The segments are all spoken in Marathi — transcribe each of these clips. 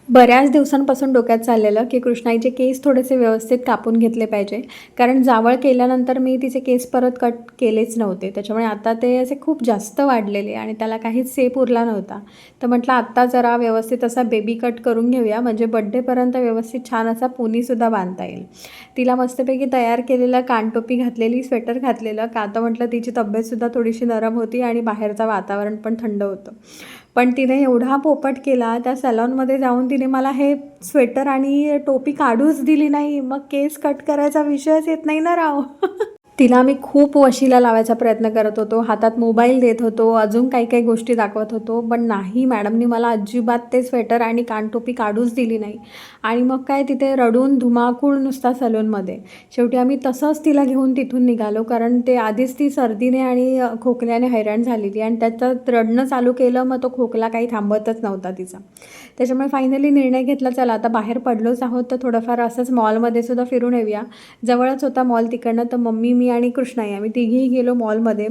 बऱ्याच दिवसांपासून डोक्यात चाललेलं की कृष्णाईचे केस थोडेसे व्यवस्थित कापून घेतले पाहिजे. कारण जावळ केल्यानंतर मी तिचे केस परत कट केलेच नव्हते. त्याच्यामुळे आता ते असे खूप जास्त वाढलेले आणि त्याला काहीच शेप उरला नव्हता. तर म्हटलं आत्ता जरा व्यवस्थित असा बेबी कट करून घेऊया, म्हणजे बड्डेपर्यंत व्यवस्थित छान असा पोनीसुद्धा बांधता येईल. तिला मस्तपैकी तयार केलेलं कानटोपी घातलेली, स्वेटर घातलेलं, का तर म्हटलं तिची तब्येतसुद्धा थोडीशी नरम होती आणि बाहेरचं वातावरण पण थंड होतं. पण तिने एवढा पोपट केला, त्या सॅलॉनमध्ये जाऊन तिने मला हे स्वेटर आणि टोपी काढूच दिली नाही. मग केस कट करायचा विषयच येत नाही ना राव. तिला मी खूप वशिला लावायचा प्रयत्न करत होतो, हातात मोबाईल देत होतो, अजून काही काही गोष्टी दाखवत होतो, पण नाही, मॅडमनी मला अजिबात ते स्वेटर आणि कानटोपी काढूच दिली नाही. आणि मग काय तिथे रडून धुमाकूळ नुसता सलूनमध्ये. शेवटी आम्ही तसंच तिला घेऊन तिथून निघालो, कारण ते आधीच ती सर्दीने आणि खोकल्याने हैराण झालेली आणि त्याच्यात रडणं चालू केलं, मग तो खोकला काही थांबतच नव्हता तिचा. त्याच्यामुळे फायनली निर्णय घेतला, चला आता बाहेर पडलोच आहोत तर थोडंफार असंच मॉलमध्ये सुद्धा फिरून येऊया. जवळच होता मॉल तिकडनं, तर मम्मी, मी आणि कृष्णाई आम्ही तिघीही गेलो मॉलमध्ये.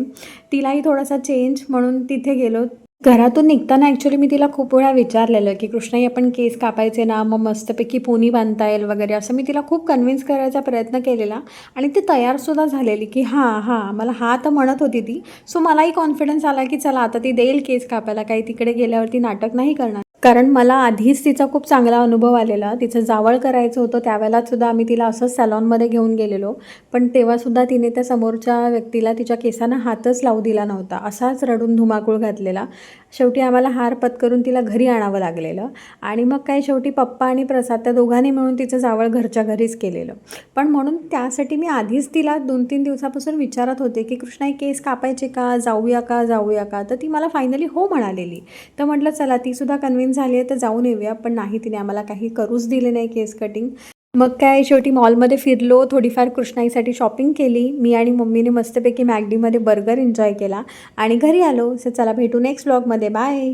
तिलाही थोडासा चेंज म्हणून तिथे गेलो. घरातून निघताना ॲक्च्युली मी तिला खूप वेळा विचारलेलं की कृष्णाई आपण केस कापायचे ना, मग मस्तपैकी पोनी बांधता येईल वगैरे, असं मी तिला खूप कन्व्हिन्स करायचा प्रयत्न केलेला. आणि ती तयारसुद्धा झालेली की हां हां, मला हां तर म्हणत होती ती. सो मलाही कॉन्फिडन्स आला की चला आता ती देईल केस कापायला, काही तिकडे गेल्यावरती नाटक नाही करणार. कारण मला आधीच तिचा खूप चांगला अनुभव आलेला. तिचं जावळ करायचं होतं त्यावेळेलासुद्धा आम्ही तिला असंच सॅलॉनमध्ये घेऊन गेलेलो. पण तेव्हासुद्धा तिने त्या समोरच्या व्यक्तीला तिच्या केसांना हातच लावू दिला नव्हता, असाच रडून धुमाकूळ घातलेला. शेवटी आम्हाला हार पत्करून तिला घरी आणावं लागलेलं. आणि मग काय शेवटी पप्पा आणि प्रसाद त्या दोघांनी मिळून तिचं जावळ घरच्या घरीच केलेलं. पण म्हणून त्यासाठी मी आधीच तिला 2-3 दिवसापासून विचारत होते की कृष्णाई केस कापायचे का, जाऊया का जाऊया का, तर ती मला फायनली हो म्हणालेली. तर म्हटलं चला तीसुद्धा कन्व्हिन्स झाली आहे तर जाऊन येऊया. पण नाही, तिने आम्हाला काही करूच दिले नाही केस कटिंग. मग काय शेवटी मॉलमध्ये फिरलो, थोडीफार कृष्णाईसाठी शॉपिंग केली. मी आणि मम्मीने मस्तपैकी मॅगडीमध्ये बर्गर एन्जॉय केला आणि घरी आलो. सो चला भेटू नेक्स्ट व्लॉगमध्ये. बाय.